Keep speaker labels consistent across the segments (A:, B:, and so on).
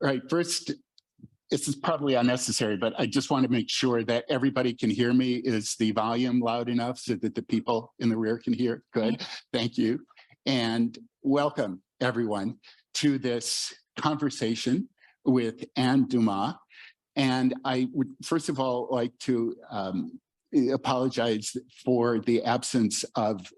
A: Right, first, this is probably unnecessary, but I just want to make sure that everybody can hear me. Is the volume loud enough so that the people in the rear can hear? Good, thank you. And welcome, everyone, to this conversation with Anne Dumas. And I would first of all like to apologize for the absence of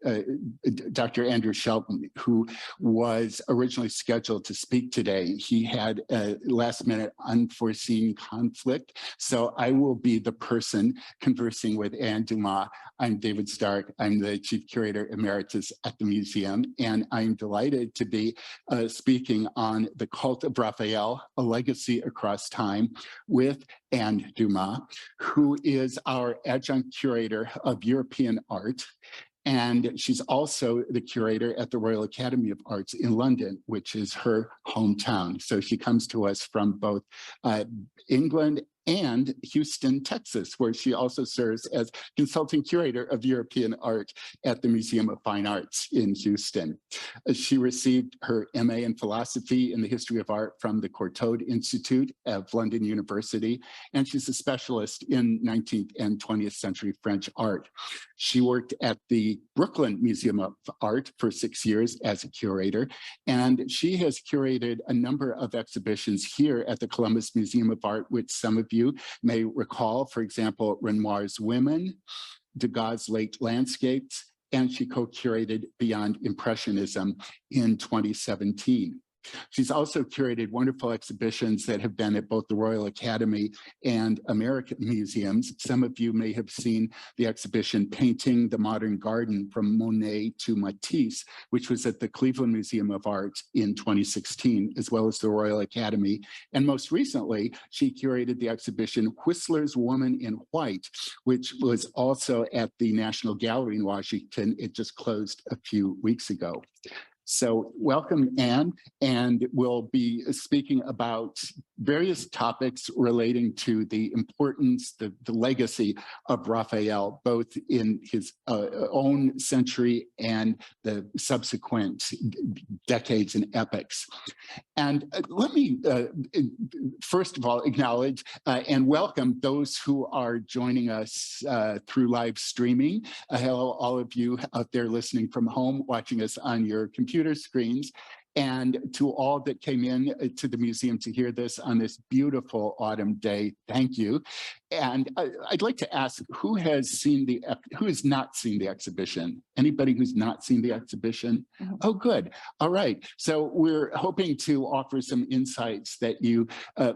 A: Dr. Andrew Shelton, who was originally scheduled to speak today. He had a last-minute unforeseen conflict, so I will be the person conversing with Anne Dumas. I'm David Stark. I'm the Chief Curator Emeritus at the museum, and I'm delighted to be speaking on The Cult of Raphael, A Legacy Across Time, with Anne Dumas, who is our adjunct curator of European art. And she's also the curator at the Royal Academy of Arts in London, which is her hometown. So she comes to us from both England and Houston, Texas, where she also serves as consulting curator of European art at the Museum of Fine Arts in Houston. She received her MA in philosophy in the history of art from the Courtauld Institute of London University, and she's a specialist in 19th and 20th century French art. She worked at the Brooklyn Museum of Art for 6 years as a curator, and she has curated a number of exhibitions here at the Columbus Museum of Art, which some of you may recall, for example, Renoir's Women, Degas' Lake Landscapes, and she co-curated Beyond Impressionism in 2017. She's also curated wonderful exhibitions that have been at both the Royal Academy and American museums. Some of you may have seen the exhibition Painting the Modern Garden from Monet to Matisse, which was at the Cleveland Museum of Art in 2016, as well as the Royal Academy. And most recently, she curated the exhibition Whistler's Woman in White, which was also at the National Gallery in Washington. It just closed a few weeks ago. So welcome, Anne, and we'll be speaking about various topics relating to the importance, the legacy of Raphael, both in his own century and the subsequent decades and epochs. And let me, first of all, acknowledge and welcome those who are joining us through live streaming. Hello, all of you out there listening from home, watching us on your computer screens, and to all that came in to the museum to hear this on this beautiful autumn day, thank you. And I'd like to ask, who has not seen the exhibition? Anybody who's not seen the exhibition? Oh, good. All right. So we're hoping to offer some insights that you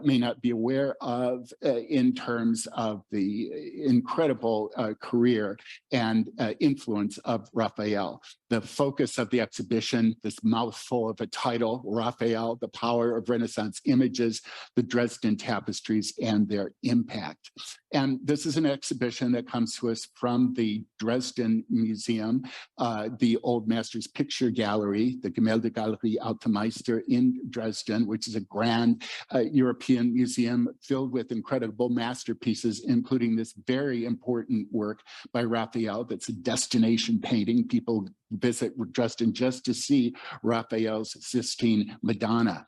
A: may not be aware of in terms of the incredible career and influence of Raphael. The focus of the exhibition, this mouthful of a title, Raphael, the Power of Renaissance Images, the Dresden Tapestries and Their Impact. And this is an exhibition that comes to us from the Dresden Museum, the Old Masters Picture Gallery, the Gemäldegalerie Alte Meister in Dresden, which is a grand European museum filled with incredible masterpieces, including this very important work by Raphael that's a destination painting. People visit Dresden just to see Raphael's Sistine Madonna.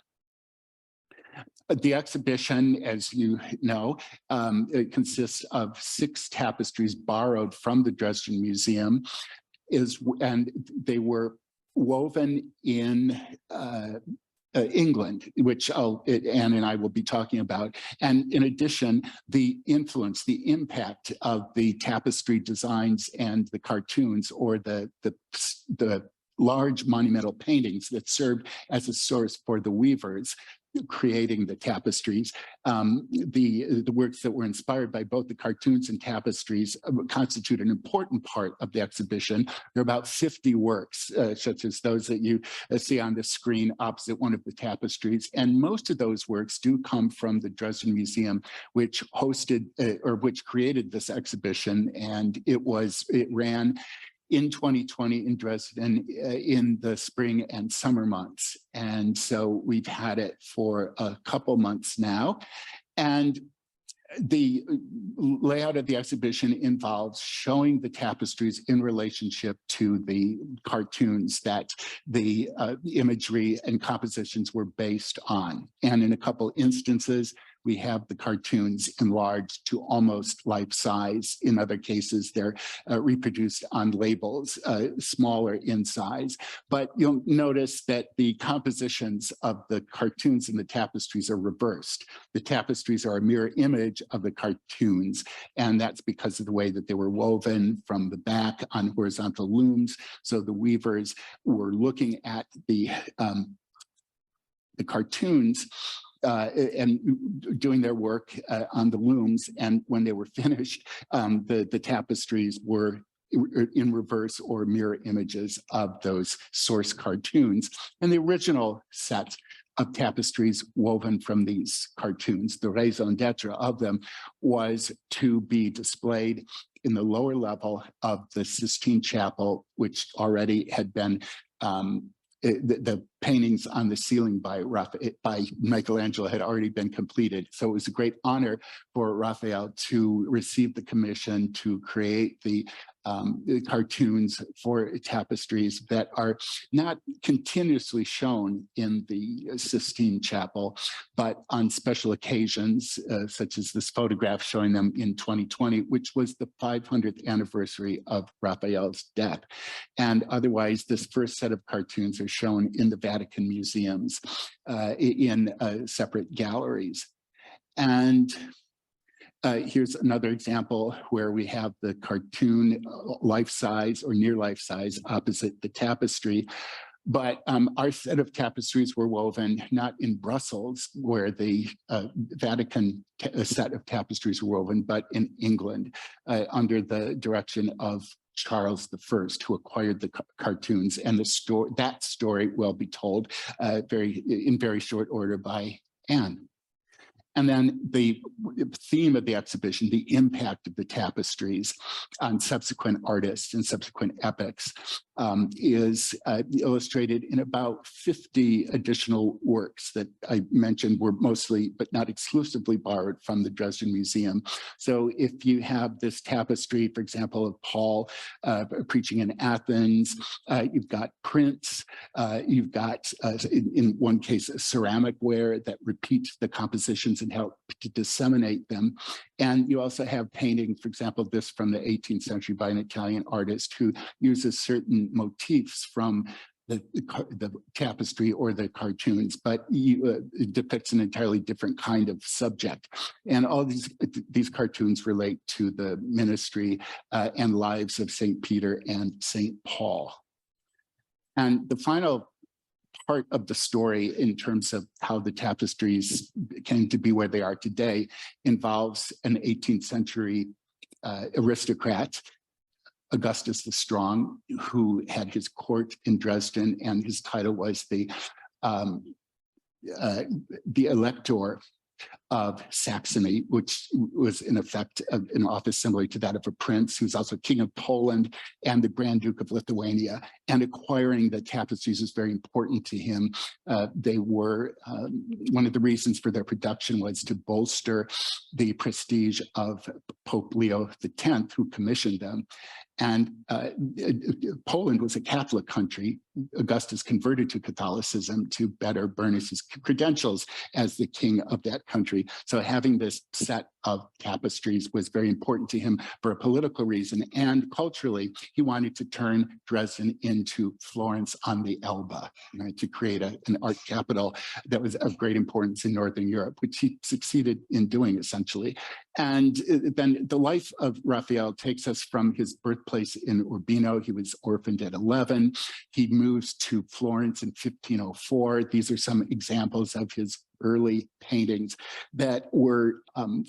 A: The exhibition, as you know, it consists of 6 tapestries borrowed from the Dresden Museum, and they were woven in England, which Anne and I will be talking about. And in addition, the influence, the impact of the tapestry designs and the cartoons, or the large monumental paintings that served as a source for the weavers creating the tapestries. The works that were inspired by both the cartoons and tapestries constitute an important part of the exhibition. There are about 50 works, such as those that you see on the screen opposite one of the tapestries. And most of those works do come from the Dresden Museum, which hosted or which created this exhibition. And it ran in 2020 in Dresden in the spring and summer months. And so we've had it for a couple months now. And The layout of the exhibition involves showing the tapestries in relationship to the cartoons that the imagery and compositions were based on. And in a couple instances, we have the cartoons enlarged to almost life size. In other cases, they're reproduced on labels, smaller in size. But you'll notice that the compositions of the cartoons and the tapestries are reversed. The tapestries are a mirror image of the cartoons, and that's because of the way that they were woven from the back on horizontal looms. So the weavers were looking at the cartoons and doing their work on the looms. And when they were finished, the tapestries were in reverse or mirror images of those source cartoons. And the original set of tapestries woven from these cartoons, the raison d'etre of them, was to be displayed in the lower level of the Sistine Chapel, which already had been the paintings on the ceiling by Michelangelo had already been completed. So it was a great honor for Raphael to receive the commission to create the cartoons for tapestries that are not continuously shown in the Sistine Chapel, but on special occasions, such as this photograph showing them in 2020, which was the 500th anniversary of Raphael's death. And otherwise, this first set of cartoons are shown in the Vatican museums in separate galleries. And here's another example where we have the cartoon life-size or near life-size opposite the tapestry. But our set of tapestries were woven not in Brussels, where the Vatican set of tapestries were woven, but in England under the direction of Charles I, who acquired the cartoons. And that story will be told in very short order by Anne. And then the theme of the exhibition, the impact of the tapestries on subsequent artists and subsequent epochs, is illustrated in about 50 additional works that I mentioned were mostly, but not exclusively, borrowed from the Dresden Museum. So if you have this tapestry, for example, of Paul preaching in Athens, you've got prints, you've got, in one case, ceramic ware that repeats the compositions and help to disseminate them. And you also have painting, for example, this from the 18th century by an Italian artist who uses certain motifs from the tapestry or the cartoons, but it depicts an entirely different kind of subject. And all these cartoons relate to the ministry and lives of St. Peter and St. Paul. And the final part of the story in terms of how the tapestries came to be where they are today involves an 18th century aristocrat, Augustus the Strong, who had his court in Dresden, and his title was the Elector of Saxony, which was in effect an office similar to that of a prince, who's also king of Poland and the Grand Duke of Lithuania. And acquiring the tapestries was very important to him. They were, one of the reasons for their production was to bolster the prestige of Pope Leo X, who commissioned them. And Poland was a Catholic country. Augustus converted to Catholicism to better burnish his credentials as the king of that country. So having this set of tapestries was very important to him for a political reason. And culturally, he wanted to turn Dresden into Florence on the Elbe, right, to create an art capital that was of great importance in Northern Europe, which he succeeded in doing, essentially. And then the life of Raphael takes us from his birthplace in Urbino. He was orphaned at 11. He moves to Florence in 1504. These are some examples of his early paintings that were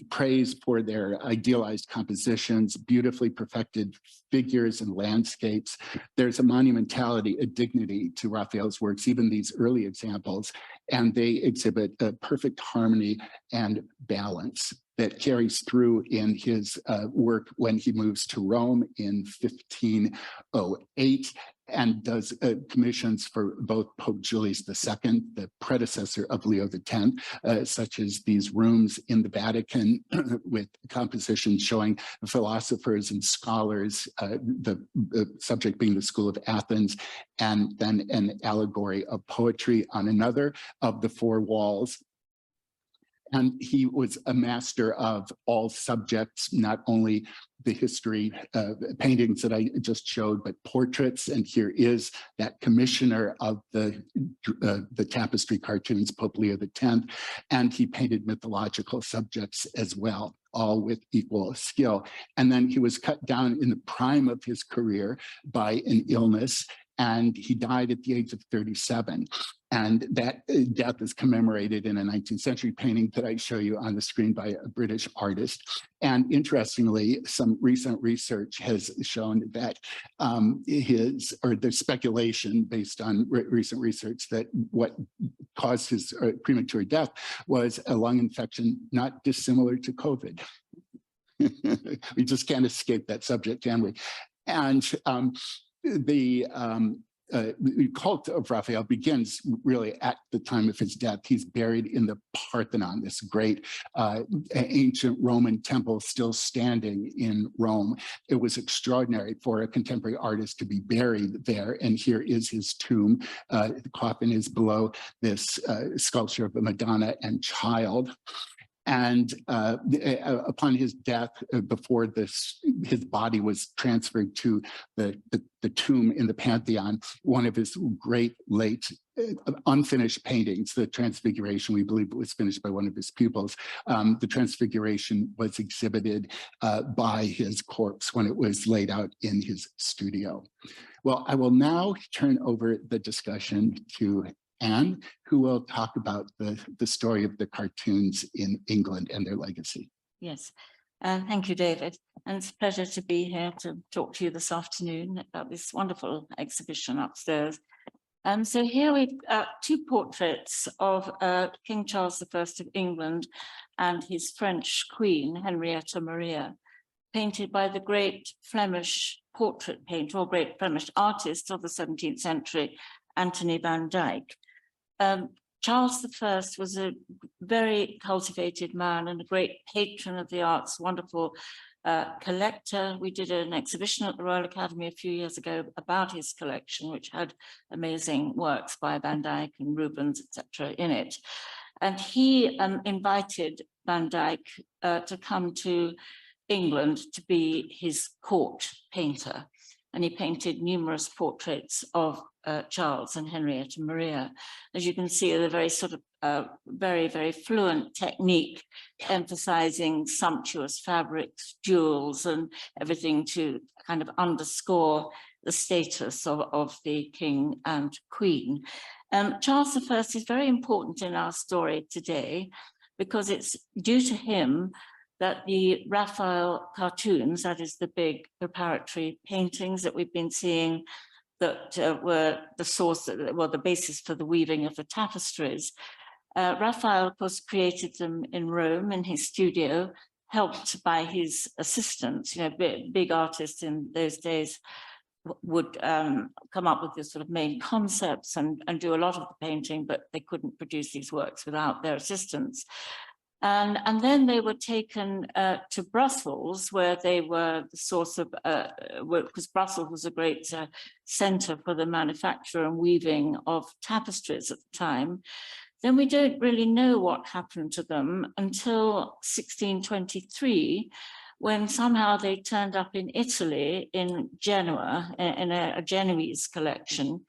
A: praised for their idealized compositions, beautifully perfected figures and landscapes. There's a monumentality, a dignity to Raphael's works, even these early examples, and they exhibit a perfect harmony and balance that carries through in his work when he moves to Rome in 1508 and does commissions for both Pope Julius II, the predecessor of Leo X, such as these rooms in the Vatican with compositions showing philosophers and scholars, the subject being the School of Athens, and then an allegory of poetry on another of the four walls. And he was a master of all subjects, not only the history paintings that I just showed, but portraits. And here is that commissioner of the tapestry cartoons, Pope Leo X. And he painted mythological subjects as well, all with equal skill. And then he was cut down in the prime of his career by an illness, and he died at the age of 37. And that death is commemorated in a 19th century painting that I show you on the screen by a British artist. And interestingly, some recent research has shown that there's speculation based on recent research that what caused his premature death was a lung infection not dissimilar to COVID. We just can't escape that subject, can we? And the cult of Raphael begins really at the time of his death. He's buried in the Parthenon, this great ancient Roman temple still standing in Rome. It was extraordinary for a contemporary artist to be buried there. And here is his tomb. The coffin is below this sculpture of a Madonna and Child. And upon his death, before his body was transferred to the tomb in the Pantheon, one of his great late unfinished paintings, the Transfiguration, we believe it was finished by one of his pupils. The Transfiguration was exhibited by his corpse when it was laid out in his studio. Well, I will now turn over the discussion to Anne, who will talk about the story of the cartoons in England and their legacy.
B: Yes, thank you, David. And it's a pleasure to be here to talk to you this afternoon about this wonderful exhibition upstairs. So here we've two portraits of King Charles I of England and his French queen, Henrietta Maria, painted by the great Flemish portrait painter or great Flemish artist of the 17th century, Anthony van Dyck. Charles I was a very cultivated man and a great patron of the arts, wonderful collector. We did an exhibition at the Royal Academy a few years ago about his collection, which had amazing works by Van Dyck and Rubens, etc. in it. And he invited Van Dyck to come to England to be his court painter. And he painted numerous portraits of Charles and Henrietta Maria. As you can see, a very sort of very, very fluent technique, emphasizing sumptuous fabrics, jewels, and everything to kind of underscore the status of the king and queen. Charles I is very important in our story today because it's due to him that the Raphael cartoons, that is the big preparatory paintings that we've been seeing that were the source, the basis for the weaving of the tapestries. Raphael, of course, created them in Rome in his studio, helped by his assistants. You know, big artists in those days would come up with the sort of main concepts and do a lot of the painting, but they couldn't produce these works without their assistance. And then they were taken to Brussels, where they were the source of, because Brussels was a great center for the manufacture and weaving of tapestries at the time. Then we don't really know what happened to them until 1623, when somehow they turned up in Italy, in Genoa, in a Genoese collection.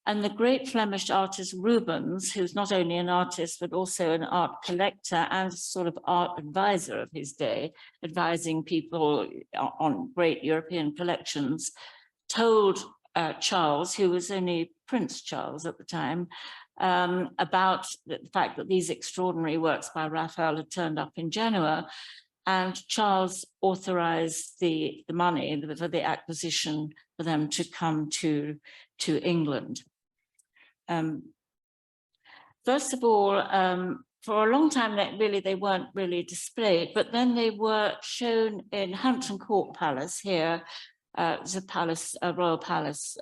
B: And the great Flemish artist Rubens, who's not only an artist, but also an art collector and sort of art advisor of his day, advising people on great European collections, told Charles, who was only Prince Charles at the time, about the fact that these extraordinary works by Raphael had turned up in Genoa. And Charles authorized the money for the acquisition for them to come to England. First of all, for a long time, they weren't really displayed, but then they were shown in Hampton Court Palace here the palace, royal palace,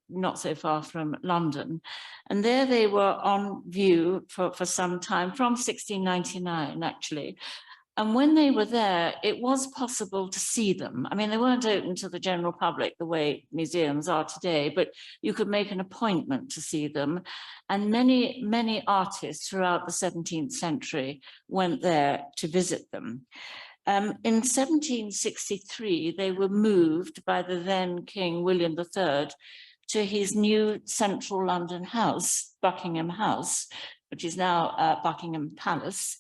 B: not so far from London. And there they were on view for some time, from 1699, actually. And when they were there, it was possible to see them. I mean, they weren't open to the general public the way museums are today, but you could make an appointment to see them. And many, many artists throughout the 17th century went there to visit them. In 1763, they were moved by the then King William III to his new central London house, Buckingham House, which is now Buckingham Palace.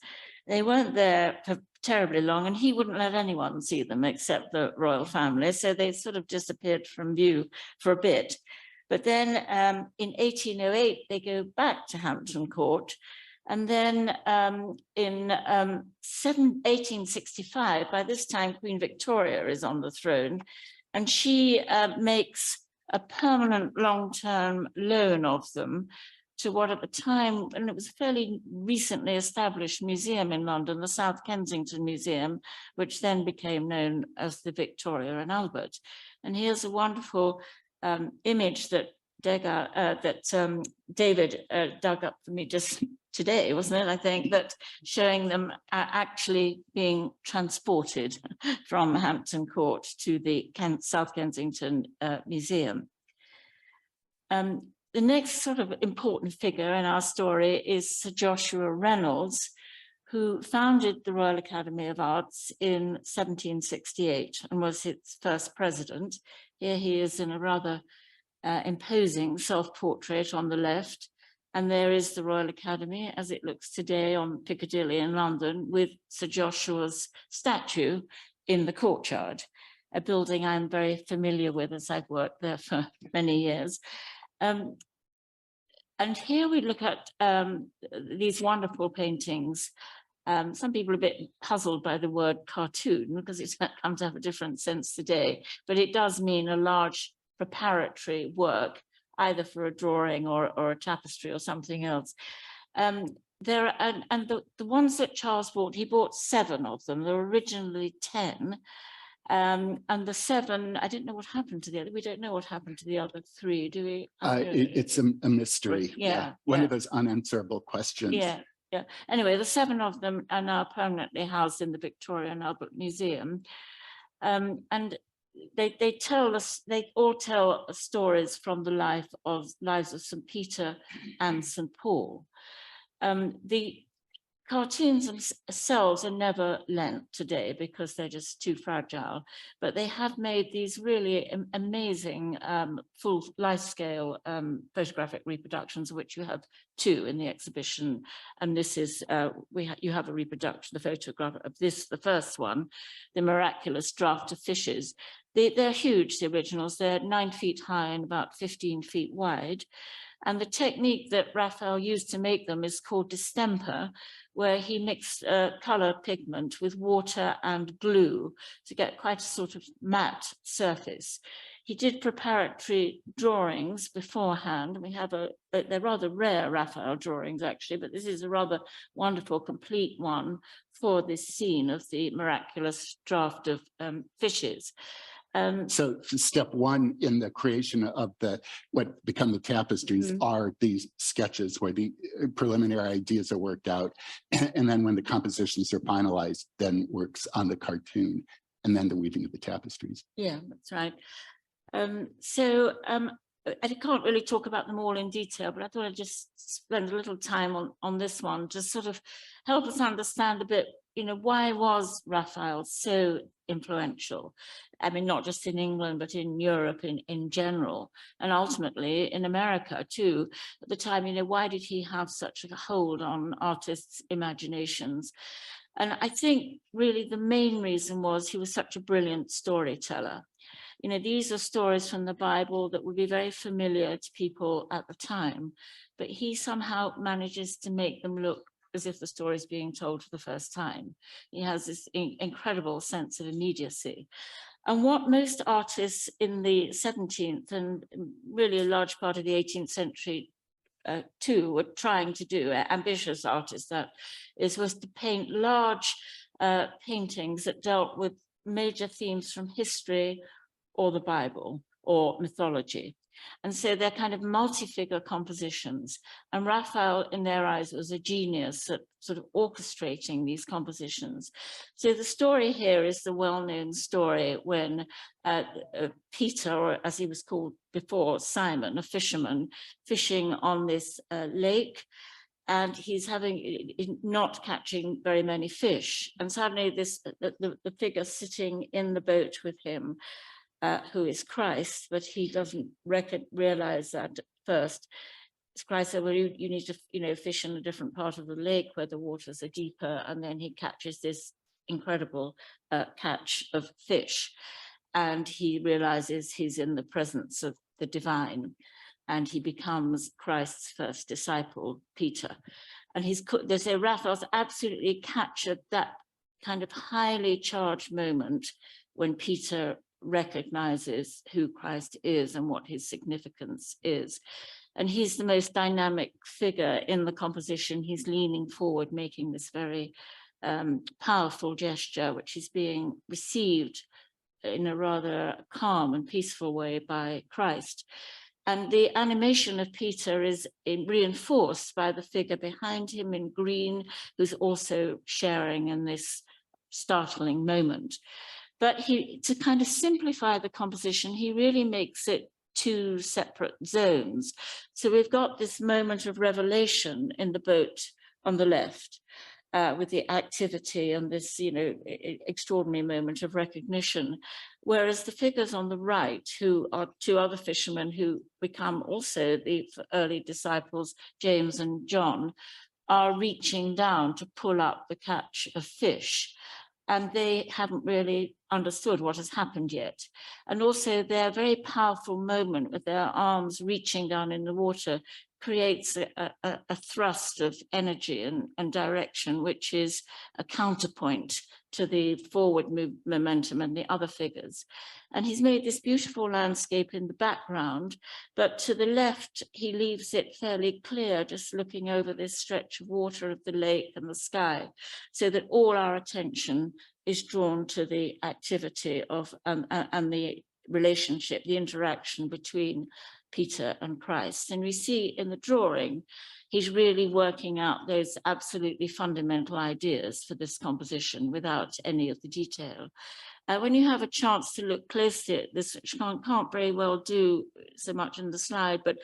B: They weren't there for terribly long, and he wouldn't let anyone see them except the royal family. So they sort of disappeared from view for a bit. But then in 1808, they go back to Hampton Court. And then in 1865, by this time, Queen Victoria is on the throne, and she makes a permanent long-term loan of them to what at the time, and it was a fairly recently established museum in London, the South Kensington Museum, which then became known as the Victoria and Albert. And here's a wonderful image that David dug up for me just today, wasn't it? I think that showing them actually being transported from Hampton Court to the South Kensington Museum. The next sort of important figure in our story is Sir Joshua Reynolds, who founded the Royal Academy of Arts in 1768 and was its first president. Here he is in a rather imposing self-portrait on the left, and there is the Royal Academy as it looks today on Piccadilly in London, with Sir Joshua's statue in the courtyard, a building I'm very familiar with as I've worked there for many years. And here we look at these wonderful paintings. Some people are a bit puzzled by the word cartoon because it's come to have a different sense today, but it does mean a large preparatory work, either for a drawing or a tapestry or something else. The ones that Charles bought, he bought 7 of them. There were originally 10. And the 7, I didn't know what happened to the other. We don't know what happened to the other 3, do we?
A: It's a mystery.
B: Yeah.
A: One of those unanswerable questions. Yeah.
B: Anyway, the 7 of them are now permanently housed in the Victoria and Albert Museum. And they all tell stories from the lives of St. Peter and St. Paul. The cartoons themselves are never lent today because they're just too fragile, but they have made these really amazing full life-scale photographic reproductions, of which you have 2 in the exhibition. And this is, you have a reproduction, the photograph of this, the first one, the miraculous draft of fishes. They're huge, the originals. They're 9 feet high and about 15 feet wide. And the technique that Raphael used to make them is called distemper, where he mixed color pigment with water and glue to get quite a sort of matte surface. He did preparatory drawings beforehand. We have they're rather rare Raphael drawings actually, but this is a rather wonderful complete one for this scene of the miraculous draft of fishes.
A: So step 1 in the creation of what become the tapestries are these sketches where the preliminary ideas are worked out. And then when the compositions are finalized, then works on the cartoon and then the weaving of the tapestries.
B: Yeah, that's right. I can't really talk about them all in detail, but I thought I'd just spend a little time on this one to sort of help us understand a bit, why was Raphael so influential? I mean, not just in England, but in Europe in general, and ultimately in America too. At the time, why did he have such a hold on artists' imaginations? And I think really the main reason was he was such a brilliant storyteller. These are stories from the Bible that would be very familiar to people at the time, but he somehow manages to make them look as if the story is being told for the first time. He has this incredible sense of immediacy. And what most artists in the 17th and really a large part of the 18th century too were trying to do, ambitious artists was to paint large paintings that dealt with major themes from history or the Bible or mythology. And so they're kind of multi-figure compositions. And Raphael, in their eyes, was a genius at sort of orchestrating these compositions. So the story here is the well-known story when Peter, or as he was called before, Simon, a fisherman, fishing on this lake, and he's not catching very many fish. And suddenly the figure sitting in the boat with him, who is Christ, but he doesn't realize that at first. Christ said, well, you need to, fish in a different part of the lake where the waters are deeper. And then he catches this incredible catch of fish. And he realizes he's in the presence of the divine. And he becomes Christ's first disciple, Peter. And they say Raphael's absolutely captured that kind of highly charged moment when Peter recognizes who Christ is and what his significance is. And he's the most dynamic figure in the composition. He's leaning forward, making this very powerful gesture, which is being received in a rather calm and peaceful way by Christ. And the animation of Peter is reinforced by the figure behind him in green, who's also sharing in this startling moment. But to kind of simplify the composition, he really makes it two separate zones. So we've got this moment of revelation in the boat on the left, with the activity and this, extraordinary moment of recognition. Whereas the figures on the right, who are two other fishermen who become also the early disciples, James and John, are reaching down to pull up the catch of fish. And they haven't really understood what has happened yet. And also their very powerful moment with their arms reaching down in the water creates a thrust of energy and direction, which is a counterpoint to the forward momentum and the other figures. And he's made this beautiful landscape in the background, but to the left, he leaves it fairly clear, just looking over this stretch of water of the lake and the sky, so that all our attention is drawn to the activity of and the relationship, the interaction between Peter and Christ. And we see in the drawing, he's really working out those absolutely fundamental ideas for this composition without any of the detail. When you have a chance to look closely at this, which can't very well do so much in the slide, but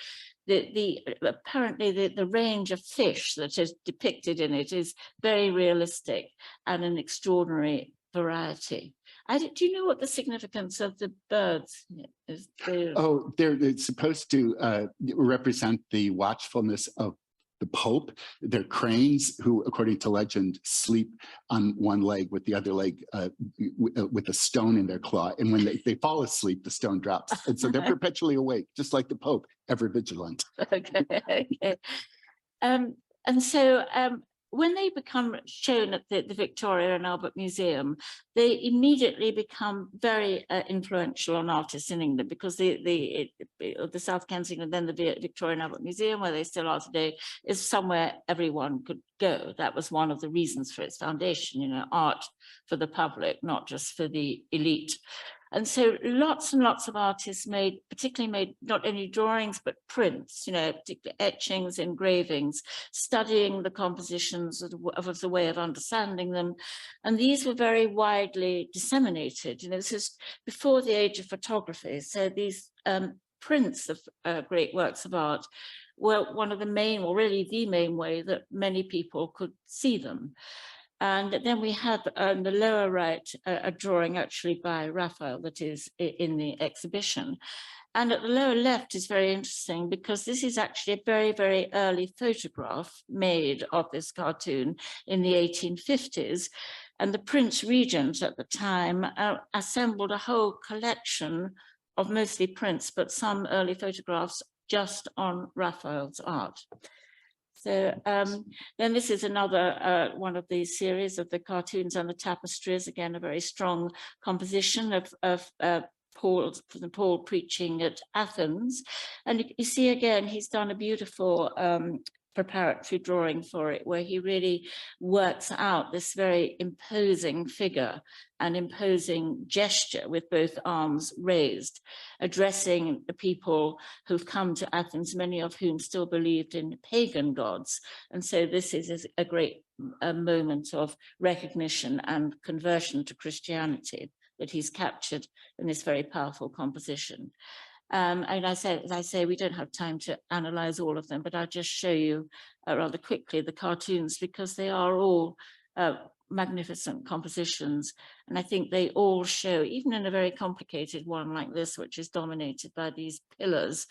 B: apparently the range of fish that is depicted in it is very realistic and an extraordinary variety. Do you know what the significance of the birds is?
A: They're supposed to represent the watchfulness of the Pope. They're cranes who, according to legend, sleep on one leg with the other leg with a stone in their claw. And when they fall asleep, the stone drops. And so they're perpetually awake, just like the Pope, ever vigilant.
B: Okay. And so when they become shown at the Victoria and Albert Museum, they immediately become very influential on artists in England, because the South Kensington, then the Victoria and Albert Museum, where they still are today, is somewhere everyone could go. That was one of the reasons for its foundation, art for the public, not just for the elite. And so lots and lots of artists particularly made not only drawings, but prints, particular etchings, engravings, studying the compositions as a way of understanding them. And these were very widely disseminated. This is before the age of photography. So these prints of great works of art were one of the main, or really the main way that many people could see them. And then we have on the lower right, a drawing actually by Raphael that is in the exhibition. And at the lower left is very interesting, because this is actually a very, very early photograph made of this cartoon in the 1850s. And the Prince Regent at the time assembled a whole collection of mostly prints, but some early photographs just on Raphael's art. So then this is another one of these series of the cartoons and the tapestries, again, a very strong composition of Paul preaching at Athens. And you see again, he's done a beautiful preparatory drawing for it, where he really works out this very imposing figure and imposing gesture with both arms raised, addressing the people who've come to Athens, many of whom still believed in pagan gods. And so this is a great moment of recognition and conversion to Christianity that he's captured in this very powerful composition. And as I say, we don't have time to analyze all of them, but I'll just show you rather quickly the cartoons, because they are all magnificent compositions. And I think they all show, even in a very complicated one like this, which is dominated by these pillars.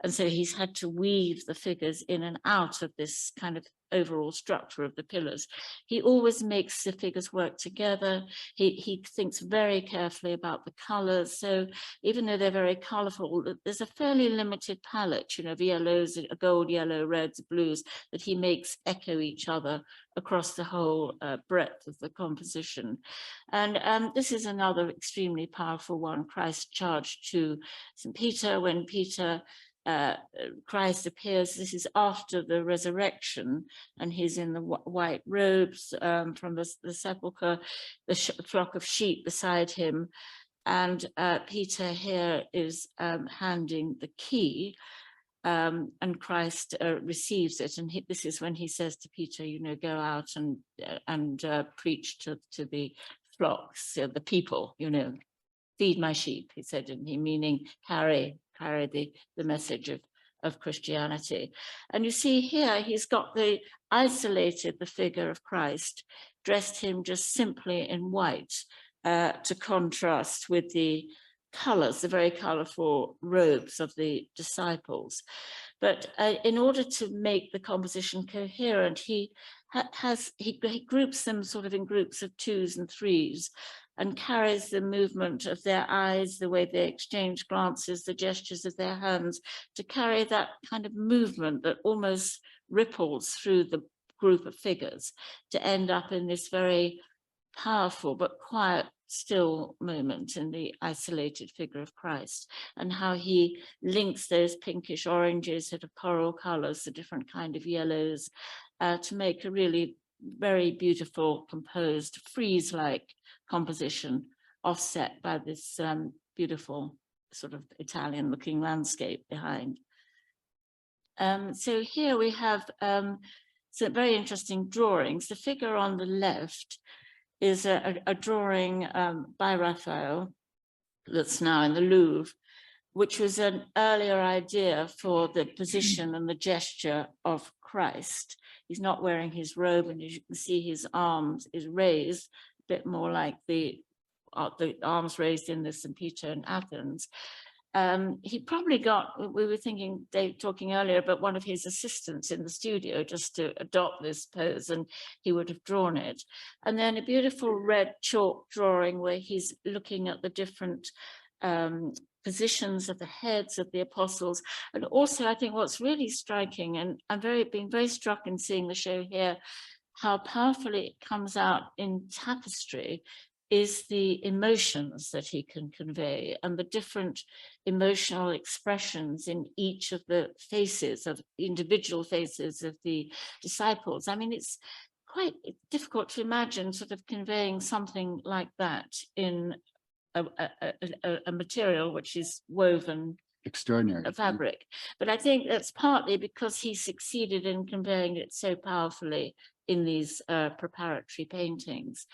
B: And so he's had to weave the figures in and out of this kind of overall structure of the pillars. He always makes the figures work together. He thinks very carefully about the colors. So even though they're very colorful, there's a fairly limited palette, you know, of yellows, gold, yellow, reds, blues, that he makes echo each other across the whole breadth of the composition. And this is another extremely powerful one, Christ charged to St. Peter. When Peter Christ appears, this is after the resurrection, and he's in the white robes from the sepulchre, the flock of sheep beside him, and Peter here is handing the key, and Christ receives it, and this is when he says to Peter, you know, go out and preach to the flocks, the people, you know, feed my sheep, he said, and he meaning carry the message of Christianity. And you see here, he's got isolated the figure of Christ, dressed him just simply in white to contrast with the colors, the very colorful robes of the disciples. But in order to make the composition coherent, he groups them sort of in groups of twos and threes, and carries the movement of their eyes, the way they exchange glances, the gestures of their hands, to carry that kind of movement that almost ripples through the group of figures, to end up in this very powerful but quiet, still moment in the isolated figure of Christ, and how he links those pinkish oranges that are coral colors, the different kind of yellows, to make a really very beautiful, composed, frieze-like composition, offset by this beautiful sort of Italian-looking landscape behind. So here we have some very interesting drawings. The figure on the left is a drawing by Raphael that's now in the Louvre, which was an earlier idea for the position and the gesture of Christ. He's not wearing his robe, and as you can see, his arms is raised, a bit more like the arms raised in the St. Peter in Athens. He probably got, we were thinking, Dave talking earlier about one of his assistants in the studio just to adopt this pose, and he would have drawn it. And then a beautiful red chalk drawing where he's looking at the different positions of the heads of the apostles. And also, I think what's really striking, and I'm being very struck in seeing the show here, how powerfully it comes out in tapestry, is the emotions that he can convey and the different emotional expressions in each of the faces, of individual faces of the disciples. I mean, it's quite difficult to imagine sort of conveying something like that in a material which is woven
A: extraordinary
B: fabric. But I think that's partly because he succeeded in conveying it so powerfully in these preparatory paintings.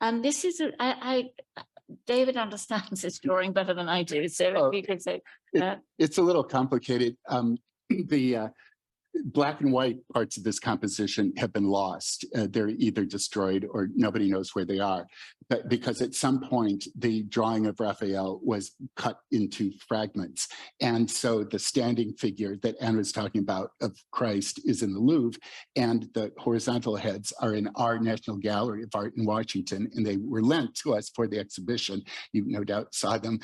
B: And this is, David understands this drawing better than I do, so if you could say.
A: It's a little complicated. The black and white parts of this composition have been lost. They're either destroyed or nobody knows where they are. But because at some point, the drawing of Raphael was cut into fragments. And so the standing figure that Anne was talking about of Christ is in the Louvre, and the horizontal heads are in our National Gallery of Art in Washington, and they were lent to us for the exhibition. You no doubt saw them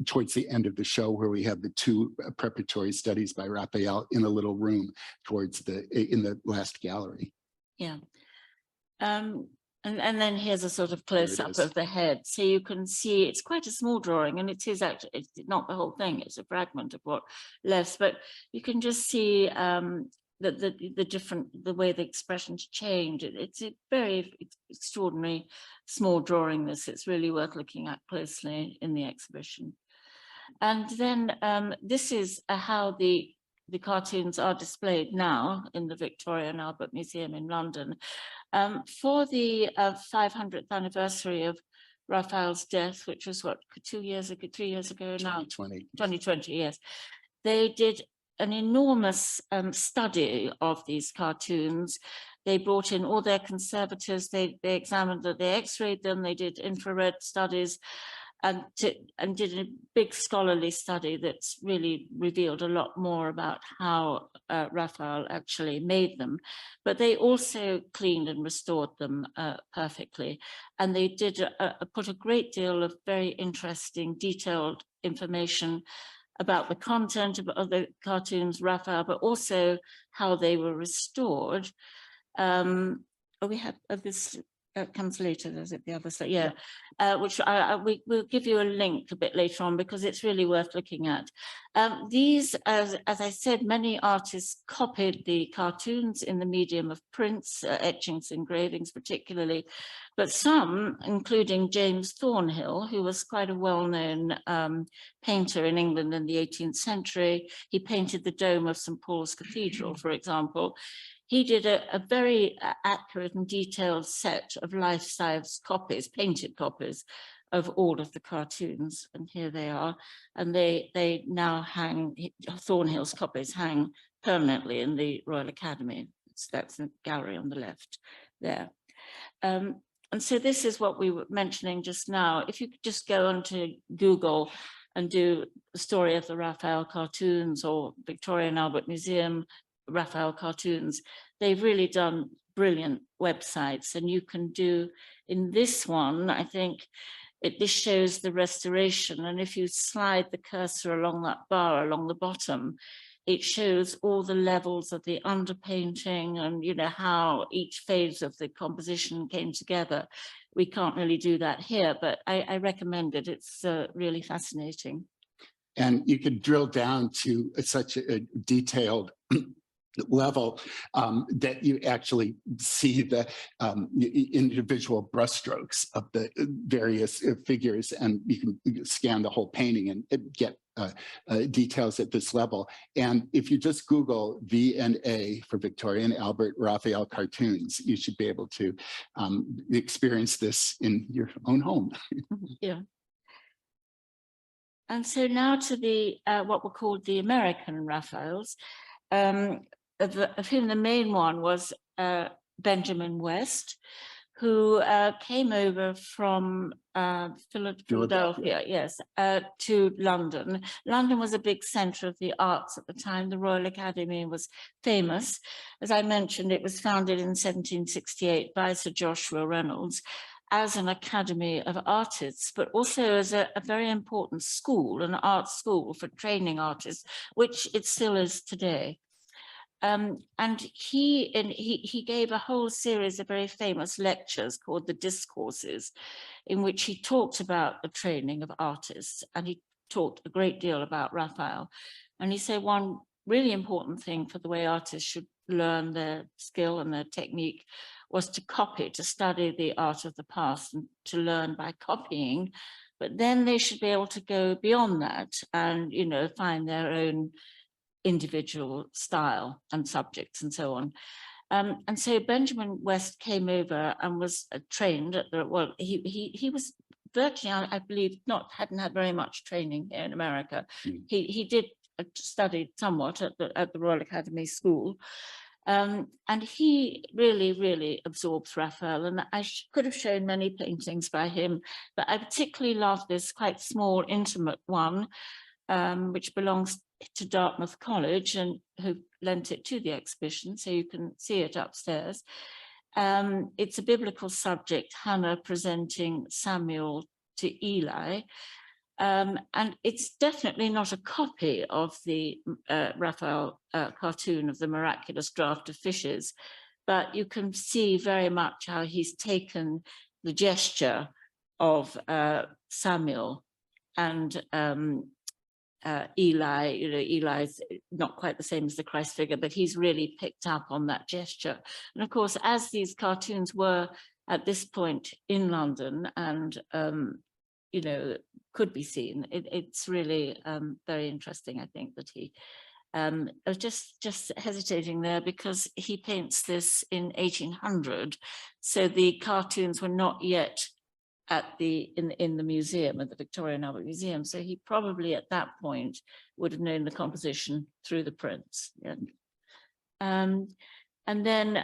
A: towards the end of the show, where we have the two preparatory studies by Raphael in a little room in the last gallery.
B: Yeah. And then here's a sort of close-up of the head. So you can see it's quite a small drawing, and it is actually, it's not the whole thing, it's a fragment of what left, but you can just see the way the expressions change. It's a very extraordinary small drawing. It's really worth looking at closely in the exhibition. And then this is how the cartoons are displayed now in the Victoria and Albert Museum in London. For the 500th anniversary of Raphael's death, which was what, 3 years ago now? 2020, yes. They did an enormous study of these cartoons. They brought in all their conservators, they examined that, they x-rayed them, they did infrared studies, and did a big scholarly study that's really revealed a lot more about how Raphael actually made them. But they also cleaned and restored them perfectly. And they did put a great deal of very interesting, detailed information about the content of the cartoons, Raphael, but also how they were restored. We have this comes later, there's the other side, yeah. Which we'll give you a link a bit later on because it's really worth looking at. These, as I said, many artists copied the cartoons in the medium of prints, etchings, engravings particularly, but some, including James Thornhill, who was quite a well-known painter in England in the 18th century. He painted the dome of St. Paul's Cathedral, for example. He did a very accurate and detailed set of life-size copies, painted copies of all of the cartoons. And here they are. And they now hang, Thornhill's copies hang permanently in the Royal Academy. That's the gallery on the left there. And so this is what we were mentioning just now. If you could just go onto Google and do the story of the Raphael cartoons or Victoria and Albert Museum Raphael cartoons, they've really done brilliant websites. And you can do, in this one, I think this shows the restoration, and if you slide the cursor along that bar along the bottom, it shows all the levels of the underpainting and, you know, how each phase of the composition came together. We can't really do that here, but I recommend it. It's really fascinating.
A: And you could drill down to such a detailed level that you actually see the individual brushstrokes of the various figures, and you can scan the whole painting and get details at this level. And if you just Google V&A for Victoria and Albert Raphael cartoons, you should be able to experience this in your own home.
B: Yeah. And so now to the what were called the American Raphaels, of whom the main one was Benjamin West, who came over from Philadelphia, yes, to London. London was a big centre of the arts at the time. The Royal Academy was famous. As I mentioned, it was founded in 1768 by Sir Joshua Reynolds as an academy of artists, but also as a very important school, an art school for training artists, which it still is today. And he gave a whole series of very famous lectures called the Discourses, in which he talked about the training of artists, and he talked a great deal about Raphael. And he said one really important thing for the way artists should learn their skill and their technique was to copy, to study the art of the past and to learn by copying, but then they should be able to go beyond that and, you know, find their own individual style and subjects and so on. And so Benjamin West came over and was trained at the, well, he was virtually, I believe, hadn't had very much training here in America. He did study somewhat at the Royal Academy School. And he really absorbs Raphael, and I could have shown many paintings by him, but I particularly love this quite small, intimate one, which belongs to Dartmouth College, and who lent it to the exhibition, so you can see it upstairs. It's a biblical subject, Hannah presenting Samuel to Eli. And it's definitely not a copy of the Raphael cartoon of the miraculous draught of fishes, but you can see very much how he's taken the gesture of Samuel and Eli, Eli's not quite the same as the Christ figure, but he's really picked up on that gesture. And of course, as these cartoons were at this point in London and, could be seen, it's really very interesting, I think, that he, I was just hesitating there because he paints this in 1800. So the cartoons were not yet in the museum, at the Victoria and Albert Museum. So he probably at that point would have known the composition through the prints. Yeah. And then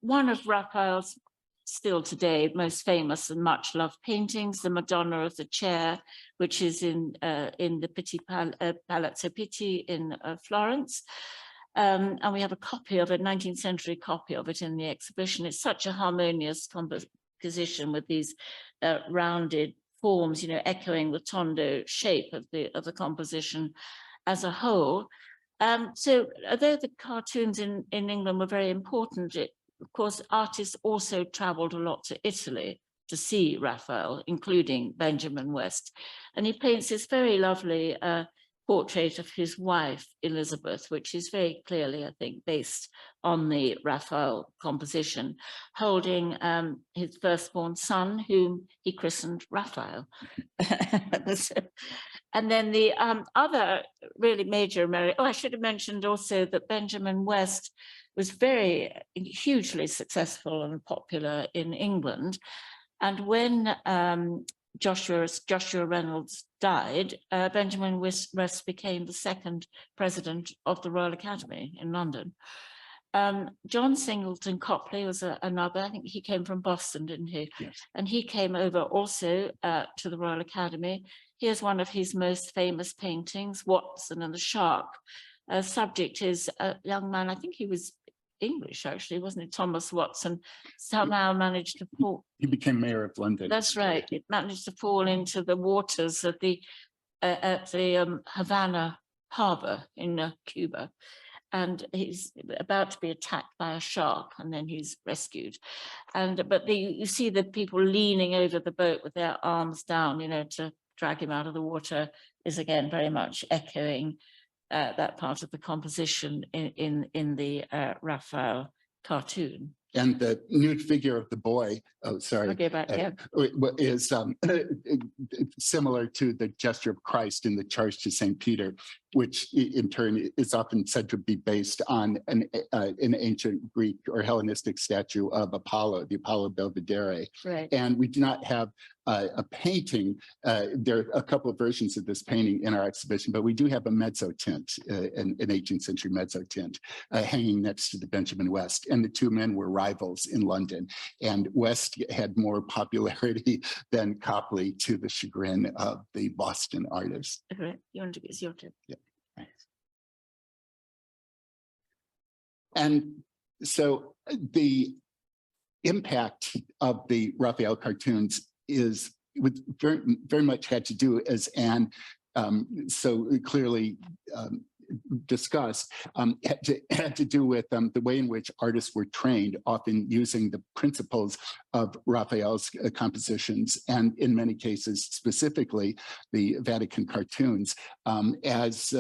B: one of Raphael's still today most famous and much loved paintings, the Madonna of the Chair, which is in the Palazzo Pitti in Florence. And we have a copy of it, 19th century copy of it in the exhibition. It's such a harmonious composition with these rounded forms, echoing the tondo shape of the composition as a whole. So although the cartoons in England were very important, of course, artists also traveled a lot to Italy to see Raphael, including Benjamin West. And he paints this very lovely portrait of his wife, Elizabeth, which is very clearly, I think, based on the Raphael composition, holding his firstborn son, whom he christened Raphael. And then the other really major I should have mentioned also that Benjamin West was hugely successful and popular in England. And when Joshua Reynolds died, Benjamin West became the second president of the Royal Academy in London. John Singleton Copley was another. I think he came from Boston, didn't he?
A: Yes. And
B: he came over also to the Royal Academy. Here's one of his most famous paintings, Watson and the Shark. Subject is a young man, I think he was English actually, wasn't it? Thomas Watson somehow managed to fall.
A: He became mayor of London.
B: That's right. It managed to fall into the waters of the Havana harbor in Cuba. And he's about to be attacked by a shark, and then he's rescued. But you see the people leaning over the boat with their arms down, to drag him out of the water, is again very much echoing that part of the composition in the Raphael cartoon.
A: And the nude figure of the boy, is similar to the gesture of Christ in the Charge to St. Peter, which in turn is often said to be based on an ancient Greek or Hellenistic statue of Apollo, the Apollo Belvedere.
B: Right.
A: And we do not have a painting. There are a couple of versions of this painting in our exhibition, but we do have a mezzo tint, an 18th century mezzo tint, hanging next to the Benjamin West. And the two men were rivals in London. And West had more popularity than Copley, to the chagrin of the Boston artists.
B: Okay. It's your turn.
A: Yeah. Right. And so the impact of the Raphael cartoons very much had to do, as Anne so clearly discussed, had to do with the way in which artists were trained, often using the principles of Raphael's compositions, and in many cases, specifically the Vatican cartoons, as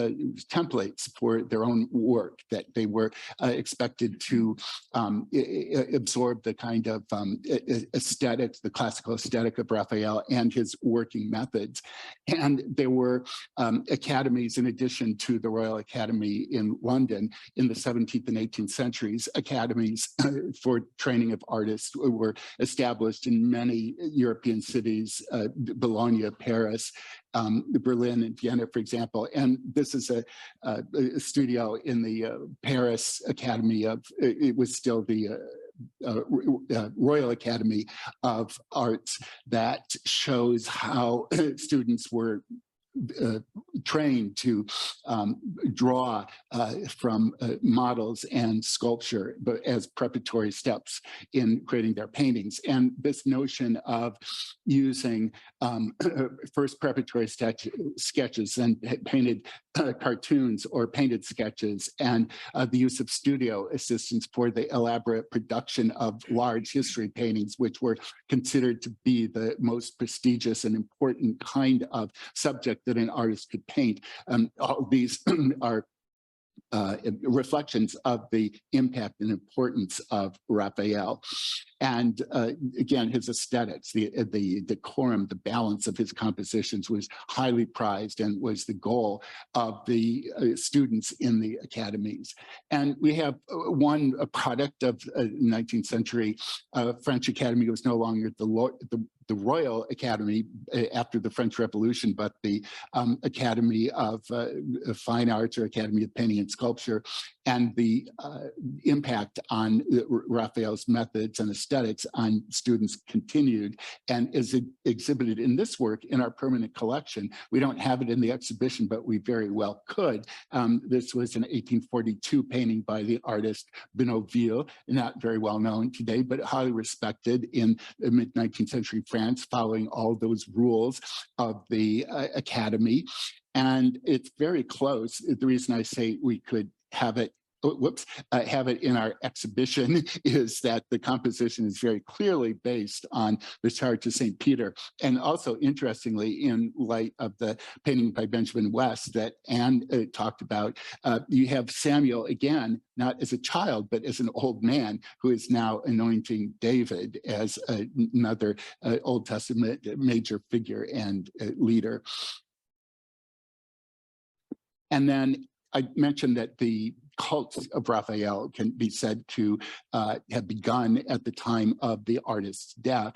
A: templates for their own work, that they were expected to absorb the kind of aesthetic, the classical aesthetic of Raphael and his working methods. And there were academies, in addition to the Royal Academy in London in the 17th and 18th centuries, academies for training of artists were established in many European cities, Bologna, Paris, Berlin and Vienna, for example. And this is a studio in the Paris Academy of, it was still the Royal Academy of Arts, that shows how students were trained to draw from models and sculpture, but as preparatory steps in creating their paintings. And this notion of using first preparatory sketches and painted cartoons or painted sketches, and the use of studio assistants for the elaborate production of large history paintings, which were considered to be the most prestigious and important kind of subject trick that an artist could paint. All these are reflections of the impact and importance of Raphael. And again, his aesthetics, the decorum, the balance of his compositions was highly prized and was the goal of the students in the academies. And we have a product of 19th century French Academy. It was no longer the Royal Academy after the French Revolution, but the Academy of Fine Arts or Academy of Painting and Sculpture, and the impact on Raphael's methods and aesthetics on students continued and is exhibited in this work in our permanent collection. We don't have it in the exhibition, but we very well could. This was an 1842 painting by the artist Benouville, not very well known today, but highly respected in mid-19th century France, following all those rules of the Academy. And it's very close. The reason I say we could have it have it in our exhibition is that the composition is very clearly based on the Charge of St. Peter. And also, interestingly, in light of the painting by Benjamin West that Anne talked about, you have Samuel, again, not as a child, but as an old man who is now anointing David as another Old Testament major figure and leader. And then I mentioned that the cult of Raphael can be said to have begun at the time of the artist's death.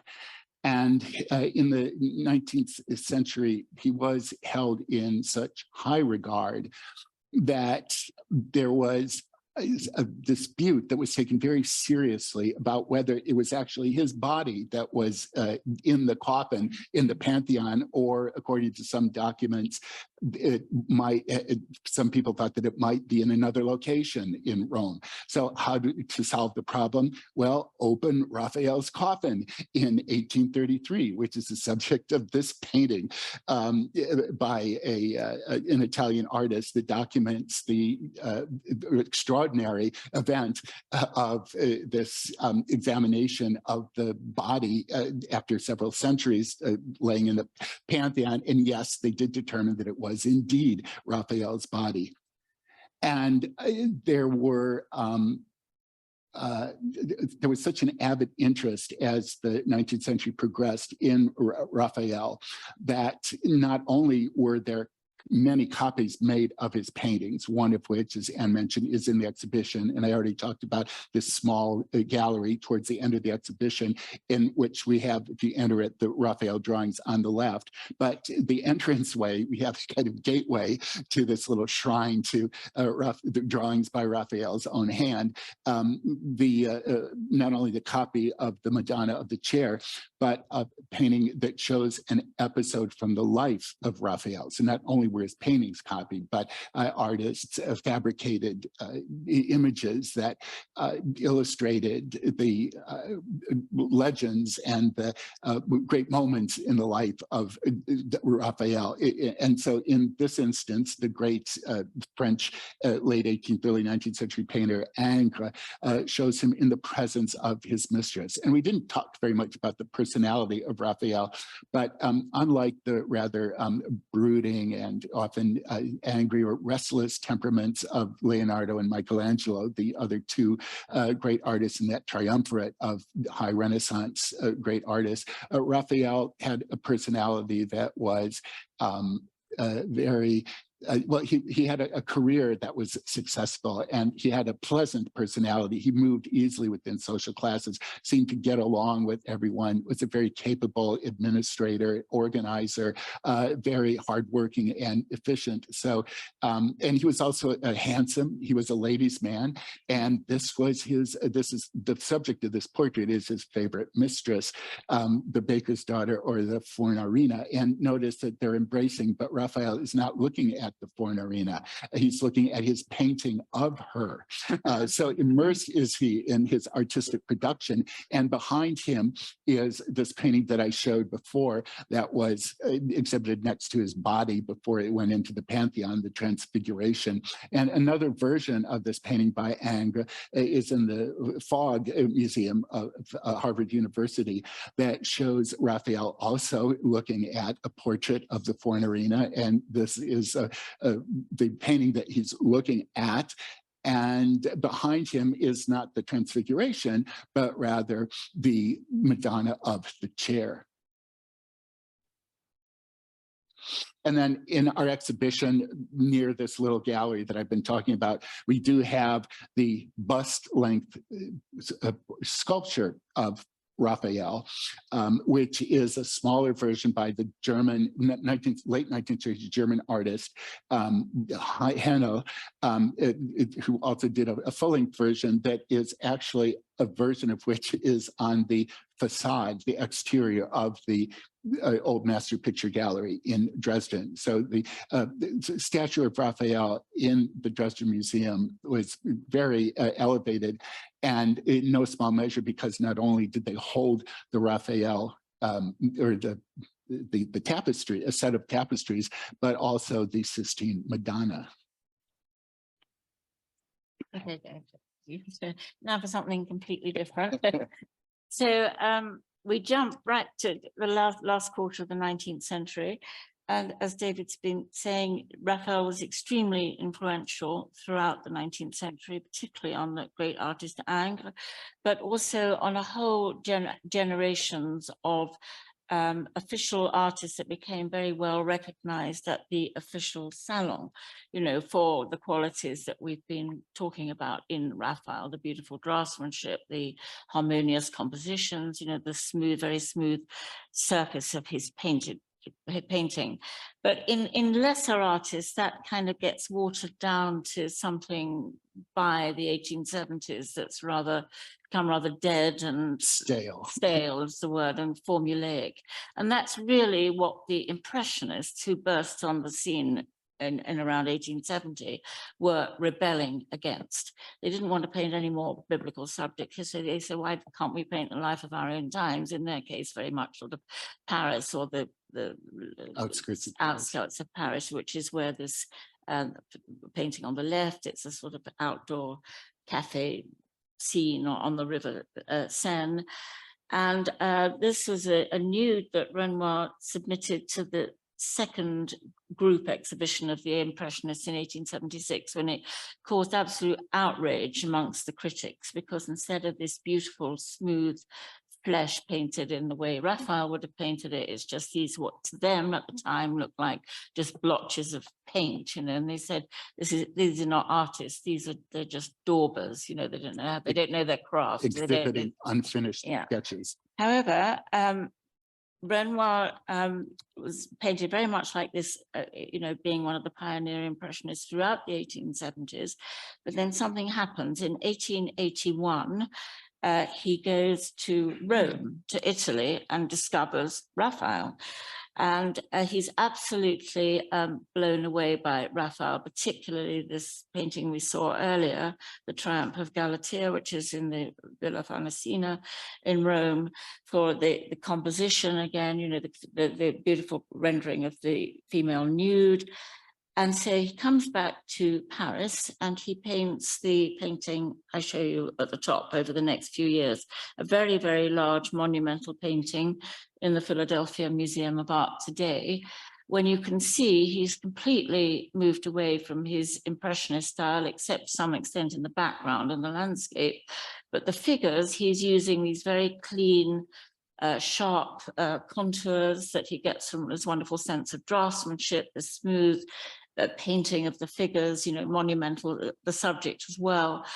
A: And in the 19th century, he was held in such high regard that there was a dispute that was taken very seriously about whether it was actually his body that was in the coffin in the Pantheon, or according to some documents, some people thought that it might be in another location in Rome. So how to solve the problem? Well, open Raphael's coffin in 1833, which is the subject of this painting by an Italian artist that documents the extraordinary event of this examination of the body after several centuries laying in the Pantheon. And yes, they did determine that it was indeed Raphael's body. And there was such an avid interest as the 19th century progressed in Raphael that not only were there many copies made of his paintings, one of which, as Anne mentioned, is in the exhibition. And I already talked about this small gallery towards the end of the exhibition, in which we have, if you enter it, the Raphael drawings on the left. But the entranceway, we have kind of gateway to this little shrine to the drawings by Raphael's own hand. Not only the copy of the Madonna of the Chair, but a painting that shows an episode from the life of Raphael. So not only were his paintings copied, but artists fabricated images that illustrated the legends and the great moments in the life of Raphael. And so in this instance, the great French late 18th, early 19th century painter Ingres shows him in the presence of his mistress. And we didn't talk very much about the personality of Raphael, but unlike the rather brooding and often angry or restless temperaments of Leonardo and Michelangelo, the other two great artists in that triumvirate of high Renaissance great artists, Raphael had a personality that was very well, he had a career that was successful, and he had a pleasant personality. He moved easily within social classes, seemed to get along with everyone, was a very capable administrator, organizer, very hardworking and efficient. So, and he was also handsome. He was a ladies' man, and this is the subject of this portrait is his favorite mistress, the baker's daughter or the Fornarina. And notice that they're embracing, but Raphael is not looking at the foreign arena. He's looking at his painting of her. So immersed is he in his artistic production. And behind him is this painting that I showed before that was exhibited next to his body before it went into the Pantheon, the Transfiguration. And another version of this painting by Ingres is in the Fogg Museum of Harvard University that shows Raphael also looking at a portrait of the foreign arena. And this is the painting that he's looking at. And behind him is not the Transfiguration, but rather the Madonna of the chair. And then in our exhibition near this little gallery that I've been talking about, we do have the bust length sculpture of Raphael, which is a smaller version by the German late 19th century German artist Henno, who also did a full-length version that is actually a version of which is on the facade, the exterior of the Old Master Picture Gallery in Dresden. So the statue of Raphael in the Dresden Museum was very elevated, and in no small measure because not only did they hold the Raphael or the tapestry, a set of tapestries, but also the Sistine Madonna.
B: Okay, now for something completely different. So we jump right to the last quarter of the 19th century. And as David's been saying, Raphael was extremely influential throughout the 19th century, particularly on the great artist Ingres, but also on a whole generations of official artists that became very well recognized at the official salon, you know, for the qualities that we've been talking about in Raphael, the beautiful draftsmanship, the harmonious compositions, you know, the smooth, very smooth surface of his painting. But in lesser artists, that kind of gets watered down to something by the 1870s that's become rather dead and stale is the word, and formulaic. And that's really what the Impressionists who burst on the scene in around 1870 were rebelling against. They didn't want to paint any more biblical subjects, so they said, why can't we paint the life of our own times? In their case, very much sort of Paris or the outskirts of Paris, which is where this painting on the left, it's a sort of outdoor cafe scene on the river Seine. And this was a nude that Renoir submitted to the second group exhibition of the Impressionists in 1876, when it caused absolute outrage amongst the critics, because instead of this beautiful, smooth flesh painted in the way Raphael would have painted it, it's just these, what to them at the time looked like just blotches of paint, you know. And they said, these are not artists, they're just daubers, you know. They don't know their craft,
A: exhibiting unfinished sketches.
B: However, Renoir was painted very much like this, you know, being one of the pioneer Impressionists throughout the 1870s. But then something happens in 1881. He goes to Rome, to Italy, and discovers Raphael. And he's absolutely blown away by Raphael, particularly this painting we saw earlier, The Triumph of Galatea, which is in the Villa Farnesina in Rome, for the composition again, you know, the beautiful rendering of the female nude. And so he comes back to Paris and he paints the painting I show you at the top over the next few years, a very, very large monumental painting in the Philadelphia Museum of Art today, when you can see he's completely moved away from his Impressionist style, except to some extent in the background and the landscape. But the figures, he's using these very clean, sharp contours that he gets from his wonderful sense of draftsmanship, the smooth painting of the figures, you know, monumental, the subject as well.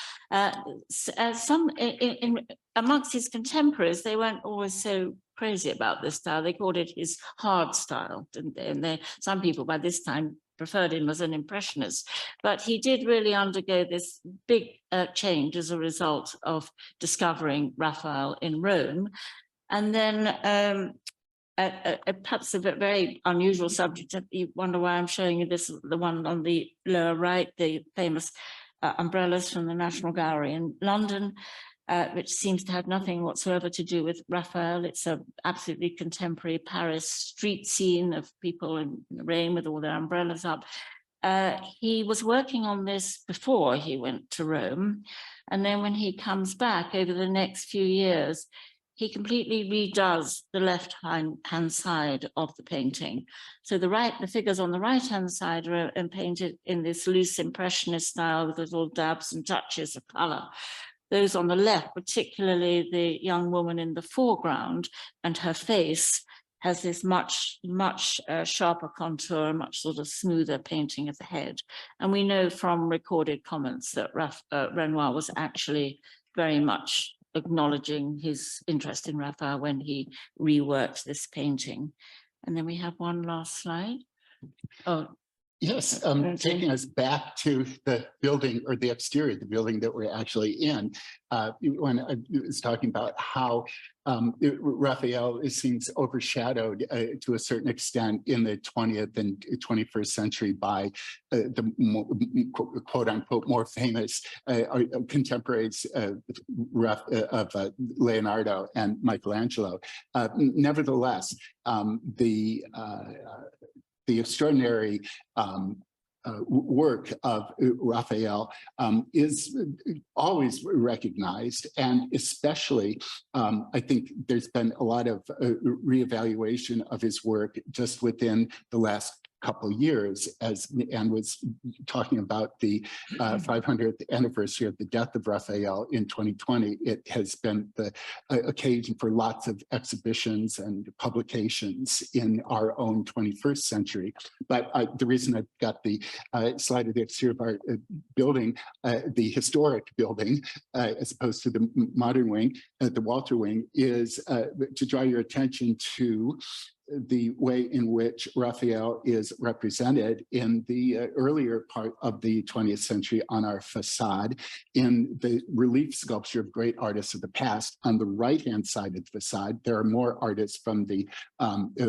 B: Amongst his contemporaries, they weren't always so crazy about this style. They called it his hard style, didn't they? And some people by this time preferred him as an Impressionist. But he did really undergo this big change as a result of discovering Raphael in Rome. And then perhaps a very unusual subject. You wonder why I'm showing you this, the one on the lower right, the famous umbrellas from the National Gallery in London, which seems to have nothing whatsoever to do with Raphael. It's a absolutely contemporary Paris street scene of people in the rain with all their umbrellas up. He was working on this before he went to Rome. And then when he comes back over the next few years, he completely redoes the left-hand side of the painting. So the figures on the right-hand side are painted in this loose impressionist style with little dabs and touches of color. Those on the left, particularly the young woman in the foreground and her face, has this much sharper contour, much sort of smoother painting of the head. And we know from recorded comments that Renoir was actually very much acknowledging his interest in Raphael when he reworked this painting. And then we have one last slide. Oh,
A: yes, taking us back to the building, or the exterior of the building that we're actually in, when I was talking about how Raphael seems overshadowed to a certain extent in the 20th and 21st century by the quote unquote more famous contemporaries of Leonardo and Michelangelo. Nevertheless, the extraordinary work of Raphael is always recognized, and especially I think there's been a lot of reevaluation of his work just within the last couple of years, as Anne was talking about the 500th anniversary of the death of Raphael in 2020. It has been the occasion for lots of exhibitions and publications in our own 21st century. But the reason I've got the slide of the exterior of our building, the historic building, as opposed to the modern wing, the Walter wing, is to draw your attention to the way in which Raphael is represented in the earlier part of the 20th century on our facade in the relief sculpture of great artists of the past. On the right-hand side of the facade, there are more artists from the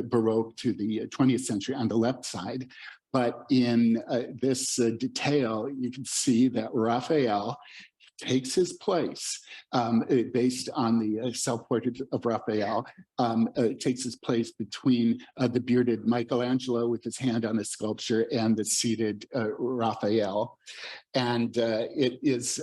A: Baroque to the 20th century on the left side. But in this detail, you can see that Raphael takes his place, based on the self-portrait of Raphael, takes his place between the bearded Michelangelo with his hand on the sculpture and the seated Raphael. And it is,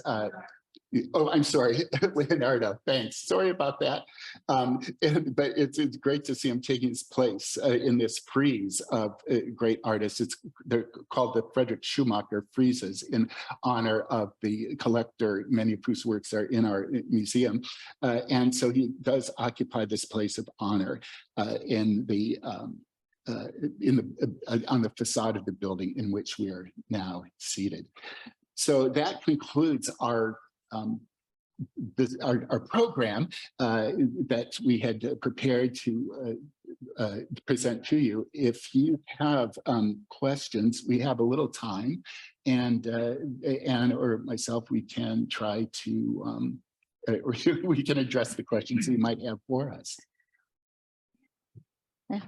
A: oh, I'm sorry, Leonardo, thanks. Sorry about that. But it's great to see him taking his place in this frieze of great artists. They're called the Frederick Schumacher friezes in honor of the collector, many of whose works are in our museum. And so he does occupy this place of honor on the facade of the building in which we are now seated. So that concludes our program that we had prepared to present to you. If you have questions, we have a little time, and Anne or myself, we can try to, or we can address the questions you might have for us.
C: Yeah.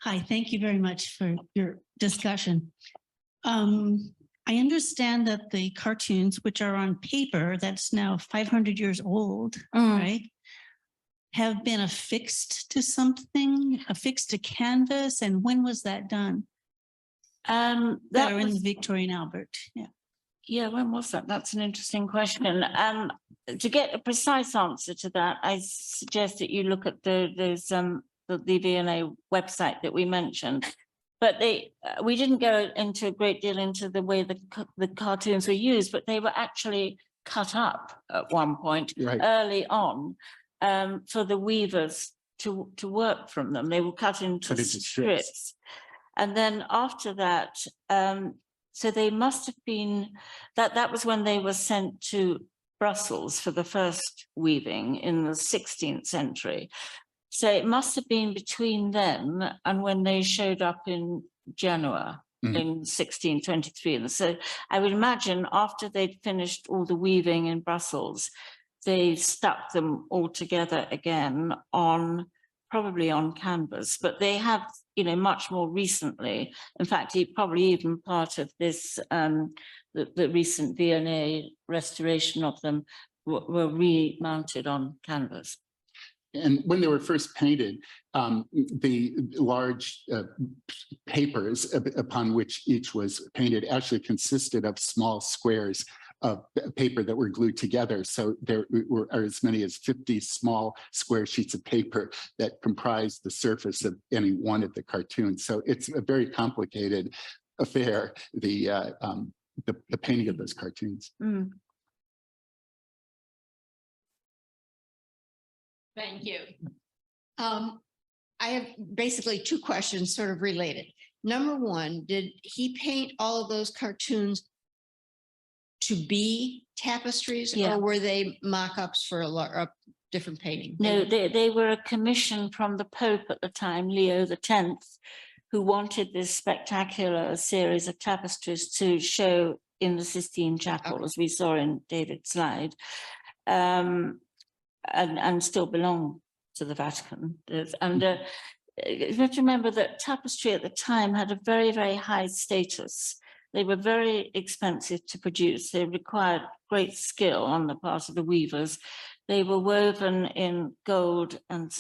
C: Hi, thank you very much for your discussion. I understand that the cartoons, which are on paper, that's now 500 years old, right, have been affixed to something, affixed to canvas, and when was that done? That are in the Victorian Albert, yeah.
B: Yeah, when was that? That's an interesting question. To get a precise answer to that, I suggest that you look at the V&A website that we mentioned. But we didn't go into a great deal into the way the cartoons were used, but they were actually cut up at one point, right, early on, for the weavers to work from them. They were cut into strips. And then after that, so they must have been, that was when they were sent to Brussels for the first weaving in the 16th century. So it must have been between then and when they showed up in Genoa in 1623. And so I would imagine after they'd finished all the weaving in Brussels, they stuck them all together again on probably on canvas, but they have, you know, much more recently. In fact, he probably even part of this, the recent V&A restoration of them were remounted on canvas.
A: And when they were first painted, the large papers upon which each was painted actually consisted of small squares of paper that were glued together. So there were as many as 50 small square sheets of paper that comprised the surface of any one of the cartoons. So it's a very complicated affair, the painting of those cartoons.
B: Mm.
D: Thank you. I have basically two questions sort of related. Number one, did he paint all of those cartoons to be tapestries,
B: Yeah.
D: or were they mock-ups for a different painting?
B: No, they were a commission from the Pope at the time, Leo X, who wanted this spectacular series of tapestries to show in the Sistine Chapel,
D: Okay.
B: as we saw in David's slide, and still belong to the Vatican. And you have to remember that tapestry at the time had a very, very high status. They were very expensive to produce. They required great skill on the part of the weavers. They were woven in gold and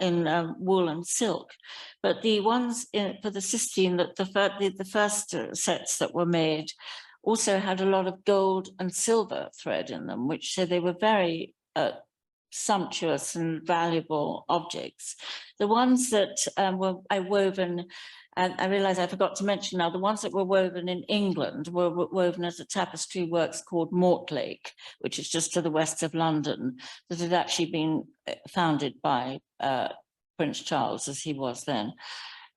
B: in wool and silk. But the ones for the Sistine, the first sets that were made also had a lot of gold and silver thread in them, which so they were very sumptuous and valuable objects. The ones that were woven, and I realize I forgot to mention now, the ones that were woven in England were woven as a tapestry works called Mortlake, which is just to the west of London, that had actually been founded by Prince Charles, as he was then.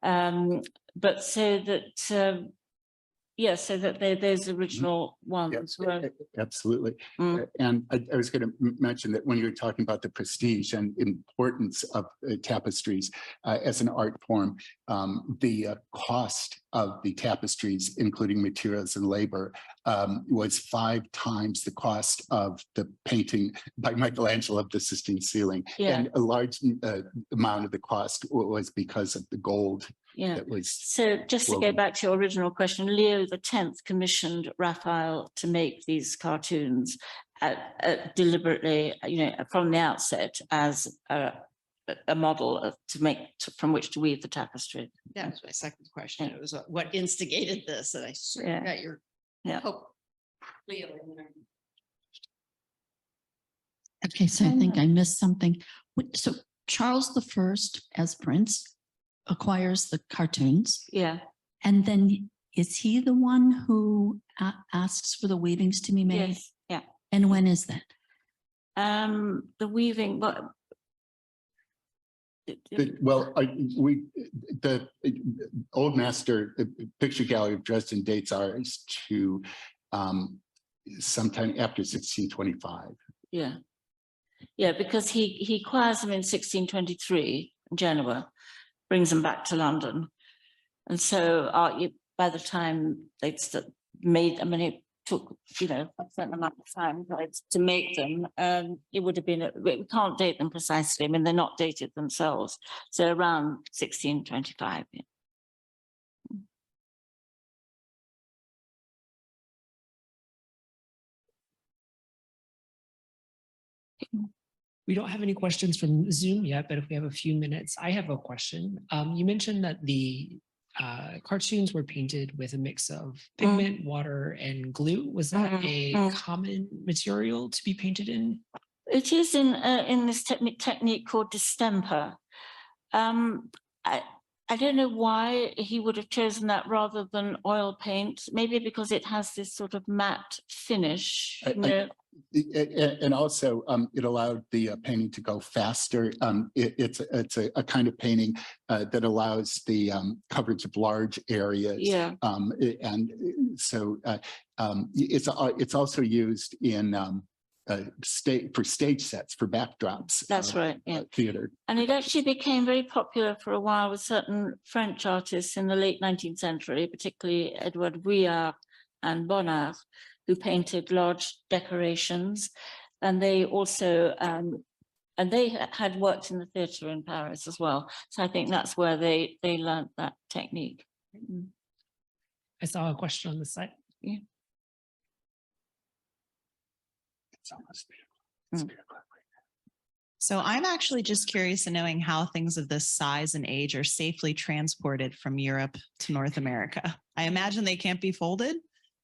B: But so that, yeah, so that those original ones were.
A: Absolutely.
B: Mm.
A: And I was going to mention that when you were talking about the prestige and importance of tapestries as an art form, the cost of the tapestries, including materials and labor, was 5 times the cost of the painting by Michelangelo of the Sistine ceiling.
B: Yeah.
A: And a large amount of the cost was because of the gold.
B: Yeah.
A: That was
B: so just to go back to your original question, Leo X commissioned Raphael to make these cartoons deliberately, you know, from the outset as a model from which to weave the tapestry.
D: That was my second question. It was what instigated this, and I sort of got your hope. Leo in there.
C: Okay, so I think I missed something. So Charles I, as Prince, acquires the cartoons.
B: Yeah.
C: And then is he the one who asks for the weavings to be made?
B: Yes. Yeah.
C: And when is that?
B: The weaving, well,
A: the old master picture gallery of Dresden dates ours to sometime after 1625.
B: Yeah. Yeah, because he acquires them in 1623 in Genoa, brings them back to London. And so by the time they'd made, I mean, it took, you know, a certain amount of time to make them. It would have been, we can't date them precisely. I mean, they're not dated themselves. So around 1625. Yeah.
E: We don't have any questions from Zoom yet, but if we have a few minutes, I have a question. You mentioned that the cartoons were painted with a mix of pigment, water, and glue. Was that a common material to be painted in?
B: It is in this technique called distemper. I don't know why he would have chosen that rather than oil paint. Maybe because it has this sort of matte finish.
A: And also, it allowed the painting to go faster. It's a kind of painting that allows the coverage of large areas.
B: Yeah.
A: And so it's also used in for stage sets, for backdrops.
B: That's right. Yeah.
A: Theater.
B: And it actually became very popular for a while with certain French artists in the late 19th century, particularly Edouard Vuillard and Bonnard, who painted large decorations. And they also and they had worked in the theatre in Paris as well. So I think that's where they learned that technique.
E: I saw a question on the side.
B: Yeah.
A: It's almost
B: Mm.
F: So I'm actually just curious in knowing how things of this size and age are safely transported from Europe to North America. I imagine they can't be folded.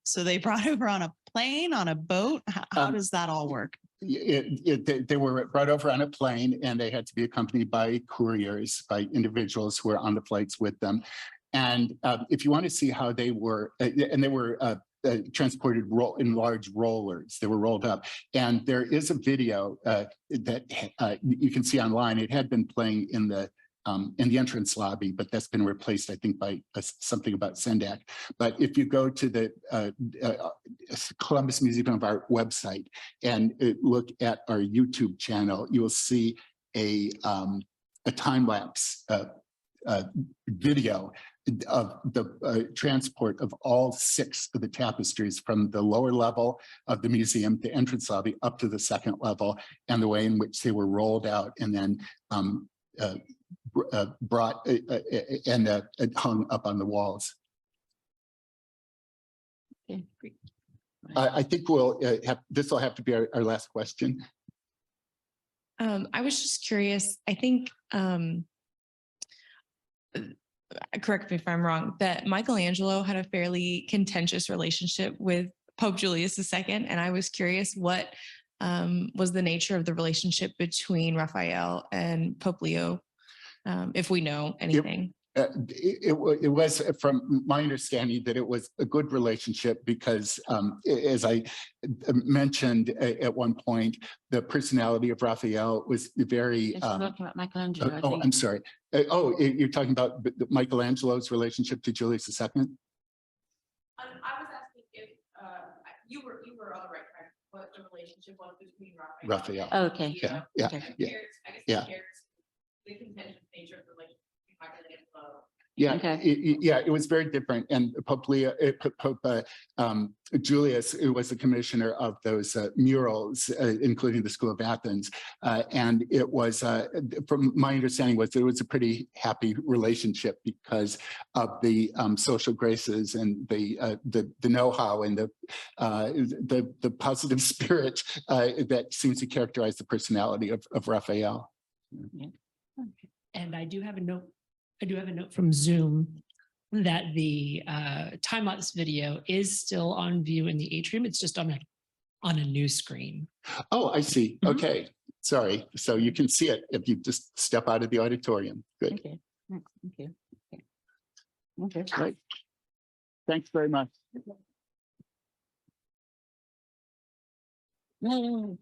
F: So they brought over on a plane, on a boat. How does that all work?
A: They were brought over on a plane, and they had to be accompanied by couriers, by individuals who were on the flights with them. And if you want to see how they were, and they were transported in large rollers, they were rolled up. And there is a video that you can see online. It had been playing in the entrance lobby, but that's been replaced, I think, by something about Sendak. But if you go to the Columbus Museum of Art website and look at our YouTube channel, you will see a time-lapse video of the transport of all 6 of the tapestries from the lower level of the museum, the entrance lobby, up to the 2nd level, and the way in which they were rolled out and then brought and hung up on the walls.
B: Okay, great.
A: I think we'll this will have to be our last question.
G: I was just curious, I think, correct me if I'm wrong, that Michelangelo had a fairly contentious relationship with Pope Julius II. And I was curious what was the nature of the relationship between Raphael and Pope Leo, if we know anything.
A: It was, from my understanding, that it was a good relationship because, as I mentioned at one point, the personality of Raphael was very.
B: She's talking about Michelangelo. I
A: Oh,
B: think.
A: I'm sorry. Oh, you're talking about Michelangelo's relationship to Julius II?
G: I was asking if you were on the right track, what the relationship was between Raphael.
A: Raphael.
B: Okay.
A: Yeah, yeah, yeah. Yeah.
G: The contentious nature of the relationship between Michelangelo.
A: Yeah,
B: Okay.
A: it was very different. And Pope Julius, who was the commissioner of those murals, including the School of Athens, and it was, from my understanding, was that it was a pretty happy relationship because of the social graces and the know-how and the positive spirit that seems to characterize the personality of Raphael.
B: Yeah. Okay.
E: And I do have a note from Zoom that the time-lapse video is still on view in the atrium. It's just on a new screen.
A: Oh, I see.
B: Mhm.
A: Okay. Sorry. So you can see it if you just step out of the auditorium. Good.
B: Okay. Thank you.
A: Okay, great. Thanks very much.
B: No.